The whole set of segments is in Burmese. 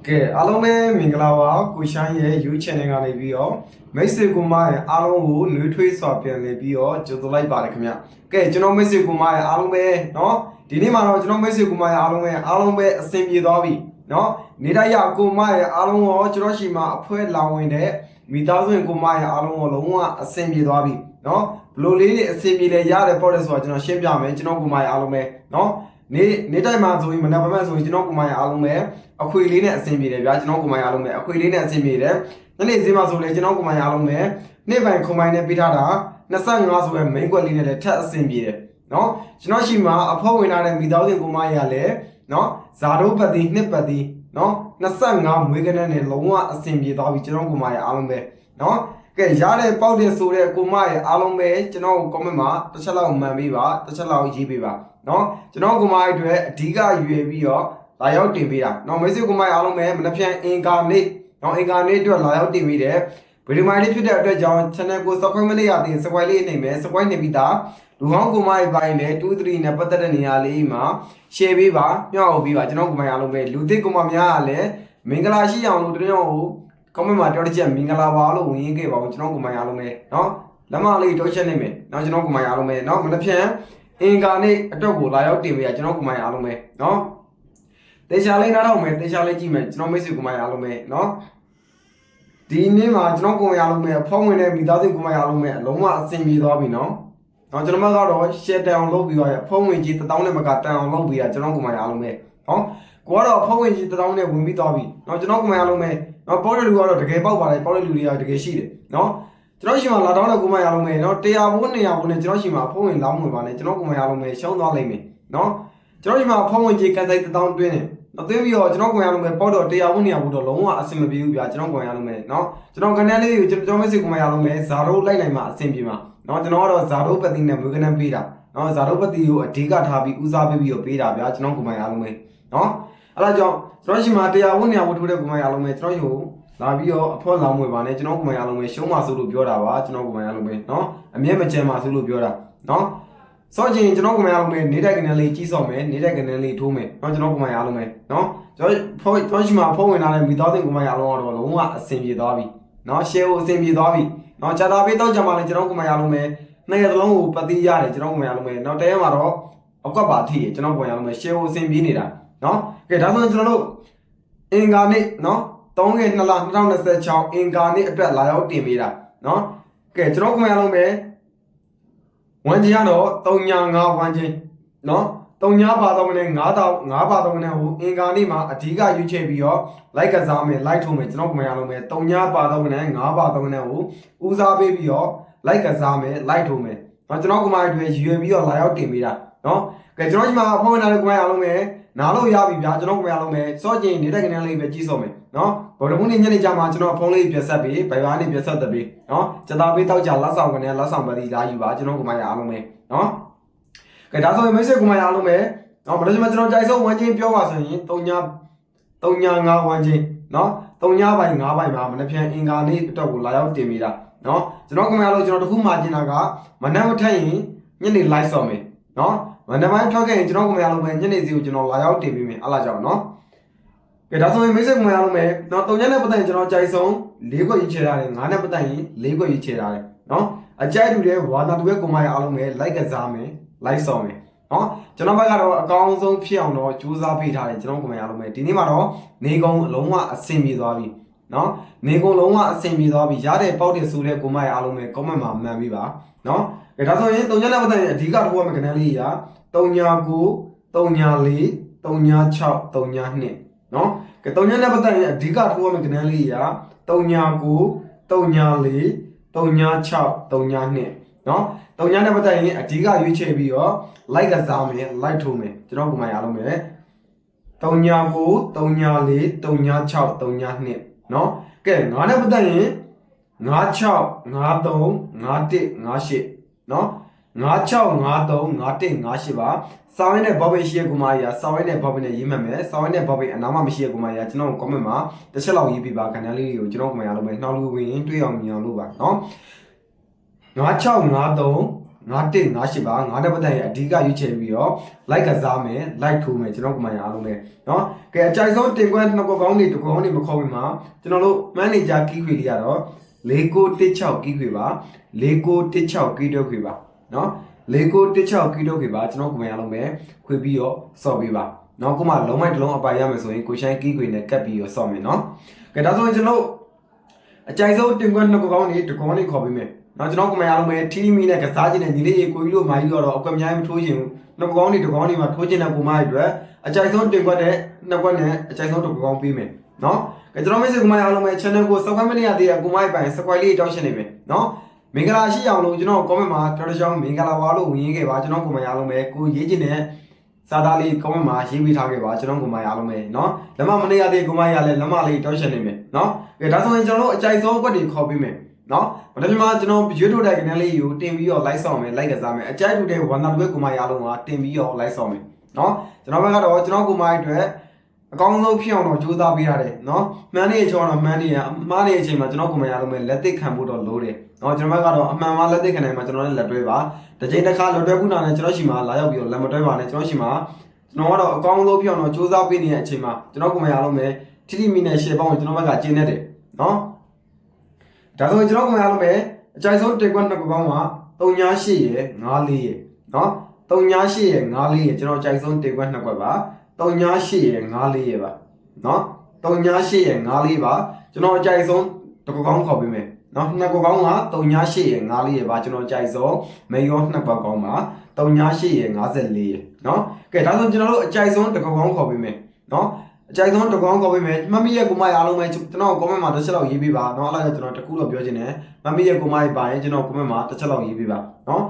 ကဲအားလုံးပဲမင်္ဂလာပါကိုရှိုင်းရဲ့ YouTube channel ကနေပြီးတော့မိတ်ဆွေကူမရဲ့အားလုံးကိုနှွေးထွေးစွာပြန်လည်ပြီးတော့ကြိုဆိုလိုက်ပါတယ်ခင်ဗျကဲကျွန်တော်မိတ်ဆွေကူမရဲ့အားလုံးပဲเนาะဒီနေ့မှာတော့ကျွန်တော်မိတ်ဆွေကူမရဲ့အားလုံးပဲအဆင်ပြေသွားပြီเนาะနေတိုင်းရကူမရဲ့အားလုံးရောကျွန်တော်ရှိမှာအဖွဲလောင်ဝင်တဲ့မိသားစုဝင်ကူမရဲ့အားလုံးကိုလုံးဝအဆင်ပြေသွားပြီเนาะဘလို့လေးတွေအဆင်ပြေလေရတယ်ပေါ့လေဆိုတော့ကျွန်တော်ရှင်းပြမယ်ကျွန်တော်ကူမရဲ့အားလုံးပဲเนาะနေတိုင်းမှာဆိုရင်မနက်ပိုင်းဆိုရင်ကျွန်တော်ကူမရဲ့အားလုံးပဲအခွေလေးနဲ့အဆင်ပြေတယ်ဗျာကျွန်တော်ကူမရဲ့အားလုံးပဲအခွေလေးနဲ့အဆင်ပြေတယ်ညနေဈေးမှာဆိုလေကျွန်တော်ကူမရဲ့အားလုံးပဲနေ့ပိုင်းခုံပိုင်းနဲ့ပေးထားတာ25ဆိုရဲ့မိန်းကွက်လေးနဲ့လည်းထပ်အဆင်ပြေတယ်နော်ကျွန်တော်ရှိမှာအဖော်ဝင်လာတဲ့မိသားစုကူမရဲ့လည်းနော်ဇာတို့ပတ်တီနှစ်ပတ်တီနော်25မွေးကနန်းနဲ့လုံးဝအဆင်ပြေသွားပြီကျွန်တော်ကူမရဲ့အားလုံးပဲနော်ကဲရတဲ့ပေါက်တဲ့ဆိုတဲ့ကူမရဲ့အားလုံးပဲကျွန်တော် comment မှာတစ်ချက်လောက်မှန်ပေးပါတစ်ချက်လောက်ရေးပေးပါနော်ကျွန်တော်ကူမရဲ့အတွက်အဓိကရွေပြီးတော့လာရောက်တင်ပေးတာနော်မိတ်ဆွေကူမရဲ့အားလုံးပဲမနှက်ဖြန်အင်ကာနေ့နော်အင်ကာနေ့အတွက်လာရောက်တင်ပေးတယ်ဗီဒီယိုမိုင်းလေးဖြစ်တဲ့အတွက်ကြောင့် channel ကို subscribe မလုပ်ရသေးရင် subscribe လေးနေမယ် subscribe နေပြီးသားလူဟောင်းကူမရဲ့ပိုင်းနဲ့2 3နဲ့ပတ်သက်တဲ့နေရာလေးမှာ share ပေးပါညှောက်ပေးပါကျွန်တော်ကူမရဲ့အားလုံးပဲလူသစ်ကူမများကလည်းမင်္ဂလာရှိအောင်လို့တယောက်ကို comment မှာပြောတစ်ချက်မင်္ဂလာပါလို့ဝင်ရေးခဲ့ပါဦးကျွန်တော်ကူမရဲ့အားလုံးပဲနော်လက်မလေးတိုးချက်နေမယ်နော်ကျွန်တော်ကူမရဲ့အားလုံးပဲနော်မနှက်ဖြန်အင်ကာနေ့အတွက်ကိုလာရောက်တင်ပေးရကျွန်တော်ကူမရဲ့အားလုံးပဲနော်တေချာလေးနားတော့မယ်တေချာလေးကြည့်မယ်ကျွန်တော်မိတ်ဆွေကူမရဲ့အားလုံးပဲနော်ဒီနေ့မှာကျွန်တော်ကိုယ်ရလုံးမဲ့ဖုန်းဝင်တဲ့မိသားစုကိုယ်မရလုံးမဲ့အလုံးဝအဆင်ပြေသွားပြီနော်။ကျွန်တော်ကတော့ share တန်အောင်လုပ်ပြီးတော့ဖုန်းဝင်ကြီး1000နဲ့မကတန်အောင်လုပ်ပြီးတာကျွန်တော်ကိုယ်မရလုံးမဲ့။ဟောကိုကတော့ဖုန်းဝင်ကြီး1000နဲ့ဝင်ပြီးသွားပြီ။ကျွန်တော်ကိုယ်မရလုံးမဲ့။ပေါက်တဲ့လူကတော့တကယ်ပေါက်ပါတယ်ပေါက်တဲ့လူတွေကတကယ်ရှိတယ်နော်။ကျွန်တော်ရှိမှလာတော့လည်းကိုယ်မရလုံးမဲ့နော်100ဘိုး200ဘိုးနဲ့ကျွန်တော်ရှိမှဖုန်းဝင်လောင်းဝင်ပါနဲ့ကျွန်တော်ကိုယ်မရလုံးမဲ့ရှုံးသွားလိမ့်မယ်နော်။ကျွန်တော်ရှိမှဖုန်းဝင်ကြီးကန်ဆိုင်1000တွင်းတယ်အသိပြီးတော့ကျွန်တော်ကိုယ်ရလုံးပဲပေါက်တော့100ဘုန်း200ဘုန်းတော့လုံးဝအဆင်မပြေဘူးဗျာကျွန်တော်ကိုယ်ရလုံးပဲเนาะကျွန်တော်ကနေလေးကိုကျွန်တော်မက်ဆေ့ကိုယ်မရလုံးပဲဇာရိုးလိုက်နိုင်မှာအဆင်ပြေမှာเนาะကျွန်တော်ကတော့ဇာရိုးပတ်တိနဲ့မွေးကနန်းပေးတာเนาะဇာရိုးပတ်တိကိုအဓိကထားပြီးဦးစားပေးပြီးတော့ပေးတာဗျာကျွန်တော်ကိုယ်မရလုံးပဲเนาะအဲ့ဒါကြောင့်ကျွန်တော်ရှိမှာ100ဘုန်း200ဘုန်းထိုးတဲ့ကိုယ်မရလုံးပဲကျွန်တော်ယူလာပြီးတော့အဖော်လောင်းဝင်ပါနဲ့ကျွန်တော်ကိုယ်မရလုံးပဲရှုံးပါဆိုလို့ပြောတာပါကျွန်တော်ကိုယ်မရလုံးပဲเนาะအမြဲမကြမ်းပါဆိုလို့ပြောတာเนาะစောချင်ကျွန်တော်ကိုယ်မရလုံးပဲနေတိုက်ကနေလေးကြီးစော့မယ်နေတိုက်ကနေလေးထိုးမယ်เนาะကျွန်တော်ကိုယ်မရလုံးပဲเนาะကျွန်တော်ရှိမှာဖုန်းဝင်လာတဲ့မိသားစုကိုယ်မရလုံးတော့လုံးဝအဆင်ပြေသွားပြီเนาะ share ကိုအဆင်ပြေသွားပြီเนาะဂျာတာပေးတော့ကြမှာလဲကျွန်တော်ကိုယ်မရလုံးပဲနှစ်ရက်လုံးကိုပတ်တိရတယ်ကျွန်တော်ကိုယ်မရလုံးပဲเนาะတရက်မှာတော့အကွက်ပါထိရကျွန်တော်ကိုယ်မရလုံးပဲ share ကိုအဆင်ပြေနေတာเนาะကဲဒါဆိုရင်ကျွန်တော်တို့အင်္ဂါနေ့เนาะ3ရက်2လ2026အင်္ဂါနေ့အတွက်လာရောက်တင်ပေးတာเนาะကဲကျွန်တော်ကိုယ်မရလုံးပဲဝန်ကြီးကတော့305ဝန်ကြီးเนาะ3ပါတော့နဲ့5ပါတော့နဲ့ဟိုအင်္ဂါနေ့မှာအဓိကရွေးချယ်ပြီးတော့ like ကစားမယ် like ထုံးမယ်ကျွန်တော်ကမရလုံးမယ်3ပါတော့နဲ့5ပါတော့နဲ့ဟိုဦးစားပေးပြီးတော့ like ကစားမယ် like ထုံးမယ်ကျွန်တော်ကမရတွေရွေးပြီးတော့လာရောက်တင်ပေးတာเนาะကဲကျွန်တော်ဒီမှာဖုန်းဝင်လာတဲ့ကမရလုံးမယ်နားလို့ရပြီဗျာကျွန်တော်ကမရလုံးမယ်စော့ကျင်နေတဲ့ကနေလေးပဲကြီးစော့မယ်เนาะဗော်ဒမုန်ညနေကြမှာကျွန်တော်ဖုန်းလေးပြဆက်ပြီးဗိုင်ဘာလေးပြဆက်တဲ့ပြီးเนาะစတာပေးတောက်ကြလက်ဆောင်ကနေလက်ဆောင်ပါတီလာယူပါကျွန်တော်ကမရအားလုံးမယ်เนาะကဲဒါဆိုရင်မိတ်ဆွေကမရအားလုံးမယ်နော်ဘာလို့ကျွန်တော်ကြိုက်ဆုံးဝမ်းချင်းပြောပါဆိုရင်3.5ဝမ်းချင်းနော်3ပိုင်း5ပိုင်းမှာမနေ့ပြန်အင်္ဂါနေ့အတွက်ကိုလာရောက်တင်မိတာနော်ကျွန်တော်ကမရလို့ကျွန်တော်တခုမှကျင်တာကမနက်မထက်ရင်ညနေ live ဆော့မယ်နော်မနက်ပိုင်းထွက်ခဲ့ရင်ကျွန်တော်ကမရလို့ပဲညနေစီကိုကျွန်တော်လာရောက်တင်ပေးမယ်အားလာကြအောင်နော်ကဲဒါဆိုရင်မိတ်ဆွေကမရလို့မယ်နော်3ရက်နဲ့ပတ်သက်ရင်ကျွန်တော်ကြိုက်ဆုံး4ခွက်ရွေးချယ်ထားတယ်5နဲ့ပတ်သက်ရင်4ခွက်ရွေးချယ်ထားတယ်နော်အကြိုက်တူတဲ့ဝါသာတူရဲ့ကိုမရအားလုံးပဲ like ကစားမယ် like ဆော့မယ်နော်ကျွန်တော်ဘက်ကတော့အကောင်းဆုံးဖြစ်အောင်တော့ကြိုးစားပေးထားတယ်ကျွန်တော်ကမရလုံးပဲဒီနေ့မှာတော့နေကုန်းလုံးဝအဆင်ပြေသွားပြီနော်နေကုန်းလုံးဝအဆင်ပြေသွားပြီရတဲ့ပေါက်တဲ့ဆိုတဲ့ကိုမရအားလုံးပဲ comment မှာမှန်ပြီးပါနော်ဒါဆိုရင်3ရက်နဲ့ပတ်သက်ရင်အဓိကထိုးရမယ့်ကဏ္ဍလေးကြီးက39 34 36 32နော်ကဲ3ရက်နဲ့ပတ်သက်ရင်အဓိကထိုးရမယ့်ကဏ္ဍလေးကြီးက39 34 36 32နော်3ညနဲ့ပတ်သက်ရင်အဓိကရွေးချယ်ပြီးတော့ like ကစားမယ် like ထိုးမယ်ကျွန်တော်ကမှရအောင်မယ်39 34 36 32နော်ကဲ9နဲ့ပတ်သက်ရင်56 53 51 58နော်56 53 51 58ပါစောင်းရင်းနဲ့ဘောပိတ်ရှိရဲ့ကူမကြီးကစောင်းရင်းနဲ့ဘောပိတ်နဲ့ရေးမှတ်မယ်စောင်းရင်းနဲ့ဘောပိတ်အနားမှမရှိရဲ့ကူမကြီးကကျွန်တော် comment မှာတစ်ချက်လောက်ရေးပြပါခဏလေးတွေကိုကျွန်တော်ကမှရအောင်မယ်နှောက်လူဝင်တွေ့အောင်မြင်အောင်လုပ်ပါနော်5653 51 5158ပါငါတဲ့ပတ်သက်ရင်အဓိကရွေးချယ်ပြီးတော့ like ကစားမယ် like ထိုးမယ်ကျွန်တော်ကမှရအားလုံးပဲเนาะကဲအကြိုက်ဆုံးတင်ခွင့်နှစ်ကောကောင်းတွေတကောင်းတွေမခေါ်ပြီးမှာကျွန်တော်တို့ manager key ခွေလေးကတော့4916 key ခွေပါ4916 key တော့ခွေပါเนาะ4916 key တော့ခွေပါကျွန်တော်ကမှရအားလုံးပဲခွေပြီးတော့စော့ပေးပါเนาะခုမှလုံးမိုက်တစ်လုံးအပိုင်ရမယ်ဆိုရင်ကိုရှိုင်း key ခွေနဲ့ကတ်ပြီးတော့စော့မယ်เนาะကဲဒါဆိုရင်ကျွန်တော်အကြိုက်ဆုံးတင်ခွင့်နှစ်ကောကောင်းတွေတကောင်းတွေခေါ်ပေးမယ်နော်ကျွန်တော်ကမှရအောင်မယ်ထီမီနဲ့ကစားခြင်းနဲ့ညီလေးကိုကြီးတို့မာကြီးတို့တော့အကွက်အများကြီးမထိုးချင်ဘူးနှစ်ကောင်းတွေတကောင်းတွေမှာထိုးချင်တဲ့ပုံမှန်အတွက်အကြိုက်ဆုံးတင်ခွက်တဲ့နှစ်ခွက်နဲ့အကြိုက်ဆုံးတစ်ကောင်းပေးမယ်နော်ကဲကျွန်တော်မိတ်ဆွေကမှရအောင်မယ် channel ကို subscribe မလုပ်ရသေးတဲ့ကိုမိုက်ပိုင် subscribe လေးတောင်းရှင်းနေမယ်နော်မင်္ဂလာရှိအောင်လို့ကျွန်တော် comment မှာတော်တော်ကြောင်းမင်္ဂလာပါလို့ဝင်ခဲ့ပါကျွန်တော်ကမှရအောင်မယ်ကိုရေးချင်တဲ့စာသားလေး comment မှာရေးပေးထားခဲ့ပါကျွန်တော်ကမှရအောင်မယ်နော်လက်မမနေရသေးကိုမိုက်ရလဲလက်မလေးတောင်းရှင်းနေမယ်နော်ကဲဒါဆိုရင်ကျွန်တော်တို့အကြိုက်ဆုံးခွက်တွေခေါ်ပေးမယ်နော်မနေ့ကကျွန်တော် YouTube တိုင်ကနေလေးကိုတင်ပြီးတော့ like ဆောင်မယ် like ကစားမယ်အကြိုက်တူတဲ့ဝန္တာတွဲကိုမရအောင်ကတင်ပြီးတော့ like ဆောင်မယ်နော်ကျွန်တော်ဘက်ကတော့ကျွန်တော်ကိုမိုက်အတွက်အကောင်းဆုံးဖြစ်အောင်တော့ကြိုးစားပေးရတယ်နော်မှန်နေချောတော့မှန်နေရအမှားနေအချိန်မှာကျွန်တော်ကိုမရအောင်လက်သိခံဖို့တော့လိုတယ်နော်ကျွန်တော်ဘက်ကတော့အမှန်မှလက်သိခံနိုင်မှာကျွန်တော်လည်းလက်တွဲပါတစ်ချိန်တစ်ခါလက်တွဲခုနာနဲ့ကျွန်တော်ရှိမှာလာရောက်ပြီးတော့လက်မတွဲပါနဲ့ကျွန်တော်ရှိမှာကျွန်တော်ကတော့အကောင်းဆုံးဖြစ်အောင်တော့ကြိုးစားပေးနေတဲ့အချိန်မှာကျွန်တော်ကိုမရအောင်ထိထိမိနဲ့ share ပေါင်းကျွန်တော်ဘက်ကကျင်းနေတယ်နော်ဒါဆိုရင်ကျွန်တော်ကမှရလို့မယ်အကြိုက်ဆုံးတင်ခွင့်နှစ်ကောင်းက38ရယ်54ရယ်နော်38ရယ်54ရယ်ကျွန်တော်အကြိုက်ဆုံးတင်ခွင့်နှစ်ခွက်ပါ38ရယ်54ရယ်ပါနော်38ရယ်54ပါကျွန်တော်အကြိုက်ဆုံးတစ်ကောင်းခေါ်ပေးမယ်နော်နှစ်ကောင်းက38ရယ်54ရယ်ပါကျွန်တော်အကြိုက်ဆုံးမေယောနှစ်ကောင်းပါ38ရယ်54ရယ်နော်ကဲဒါဆိုကျွန်တော်တို့အကြိုက်ဆုံးတစ်ကောင်းခေါ်ပေးမယ်နော်အကြိုက်ဆုံးတစ်ကောင်းခေါ်ပေးမယ်မမီရဲ့ကိုမအားလုံးပဲကျွန်တော် comment မှာတစ်ချက်လောက်ရေးပေးပါเนาะအဲ့ဒါကျွန်တော်တခုတော့ပြောချင်တယ်မမီရဲ့ကိုမပါရင်ကျွန်တော် comment မှာတစ်ချက်လောက်ရေးပေးပါเนาะ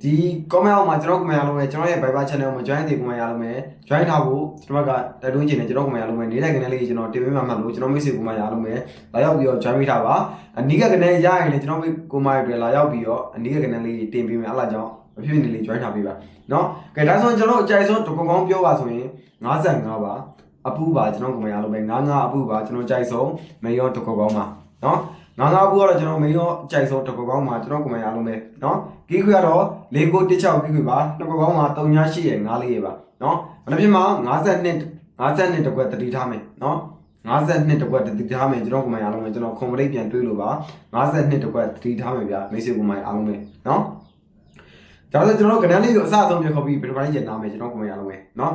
ဒီ comment အောက်မှာကျွန်တော် comment အားလုံးပဲကျွန်တော်ရဲ့ Viber channel မှာ join တဲ့ comment အားလုံးပဲ join ထားဖို့ကျွန်တော်ကတိုက်တွန်းချင်တယ်ကျွန်တော် comment အားလုံးပဲနေတဲ့ကနေလေးကျွန်တော်တင်ပေးမှမှလို့ကျွန်တော်မိတ်ဆွေ comment အားလုံးပဲလာရောက်ပြီးတော့ join ပေးထားပါအနီးကကနေရရင်လည်းကျွန်တော် comment တွေလာရောက်ပြီးတော့အနီးကကနေလေးတင်ပေးမယ်အဲ့ဒါကြောင့်မဖြစ်နေလေး join ထားပေးပါเนาะကဲဒါဆိုရင်ကျွန်တော်အကြိုက်ဆုံးတစ်ကောင်းပြောပါဆိုရင်55ပါအပူပါကျွန်တော်ကမရလို့ပဲ99အပူပါကျွန်တော်ကြိုက်ဆုံးမေယောတစ်ကောင်းပါเนาะ99အပူကတော့ကျွန်တော်မေယောကြိုက်ဆုံးတစ်ကောင်းပါကျွန်တော်ကမရလို့ပဲเนาะကီးခွေကတော့4916ကီးခွေပါတစ်ကောင်းပါ38ရယ်54ရယ်ပါเนาะမနေ့ကမှ52တကွက်တတိထားမယ်เนาะ52တကွက်တတိထားမယ်ကျွန်တော်ကမရလို့ပဲကျွန်တော်ခွန်ပလိတ်ပြန်တွေးလို့ပါ52တကွက်တတိထားမယ်ဗျာမိတ်ဆွေကမရအားလုံးပဲเนาะဒါဆိုကျွန်တော်ကဏ္ဍလေးကိုအစအဆုံးပြခေါ်ပြီးဘယ်လိုပိုင်းကျနာမယ်ကျွန်တော်ကမရလို့ပဲเนาะ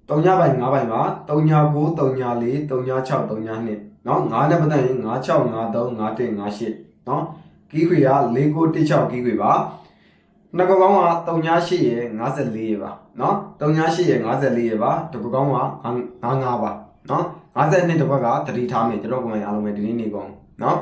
3ပိုင်း5ပိုင်းပါ39 34 36 32เนาะ5နဲ့ပတ်သက်ရင်56 53 51 58เนาะကီးခွေက4916ကီးခွေပါနှစ်ကောင်းက38ရယ်54ရယ်ပါเนาะ38ရယ်54ရယ်ပါတစ်ကောင်းက55ပါเนาะ52တစ်ခွက်ကတတိထားမယ်ကျွန်တော်ကမှအားလုံးပဲဒီနေ့နေကုန်เนาะ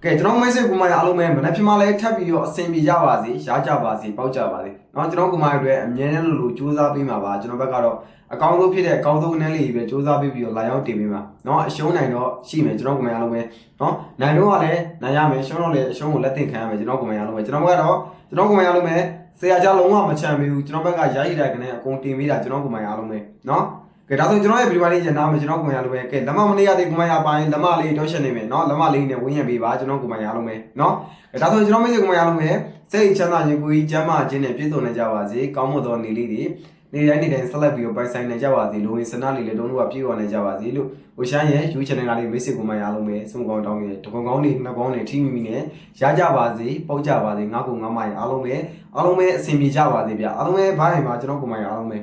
ကဲကျွန်တော်မိတ်ဆွေကမှအားလုံးပဲမနေ့ဖြစ်မှလည်းထပ်ပြီးတော့အဆင်ပြေကြပါစေရားကြပါစေပေါက်ကြပါစေเนาะကျွန်တော်ကမှအတွက်အမြဲတမ်းလို့စူးစမ်းပေးမှာပါကျွန်တော်ဘက်ကတော့အကောင်းဆုံးဖြစ်တဲ့အကောင်းဆုံးနည်းလေးပဲစူးစမ်းပေးပြီးတော့လာရောက်တင်ပေးမှာเนาะအရှုံးနိုင်တော့ရှိမယ်ကျွန်တော်ကမှအားလုံးပဲเนาะနိုင်တော့ကလည်းနိုင်ရမယ်ရှုံးတော့လည်းအရှုံးကိုလက်သင့်ခံရမယ်ကျွန်တော်ကမှအားလုံးပဲကျွန်တော်ကတော့ကျွန်တော်ကမှအားလုံးပဲဆရာကြားလုံးဝမချမ်းဘူးကျွန်တော်ဘက်ကယာယီတိုင်းကနေအကုန်တင်ပေးတာကျွန်တော်ကမှအားလုံးပဲเนาะကဲဒါဆိုကျွန်တော်ရဲ့ဗီဒီယိုလေးညနာမယ်ကျွန်တော်ကမှအားလုံးပဲကဲလက်မနေရသေးကမှရပါရင်လက်မလေးတောက်ချက်နေမယ်เนาะလက်မလေးနဲ့ဝင်းရပေးပါကျွန်တော်ကမှအားလုံးပဲเนาะကဲဒါဆိုကျွန်တော်မိတ်ဆွေကမှအားလုံးပဲစိတ်ချမ်းသာခြင်းကိုယ်ကြီးကျမ်းမာခြင်းနဲ့ပြည့်စုံနေကြပါစေကောင်းမွန်သောနေ့လေးတွေနေတိုင်းဆက်လက်ပြီးတော့ပိုင်ဆိုင်နေကြပါစေလူဝင်စနာလေးလည်းတုံးလို့ပြည့်ဝနေကြပါစေလို့ဟိုရှမ်းရဲ့ YouTube channel ကလေးမိတ်ဆွေကမှအားလုံးပဲစုံကောင်းတောင်းနေတကွန်ကောင်းနေနှစ်ကောင်းနေထိမိမိနဲ့ရကြပါစေပေါက်ကြပါစေငါ့ကိုငါမရအားလုံးပဲအဆင်ပြေကြပါစေဗျအားလုံးပဲဘားရင်ပါကျွန်တော်ကမှအားလုံးပဲ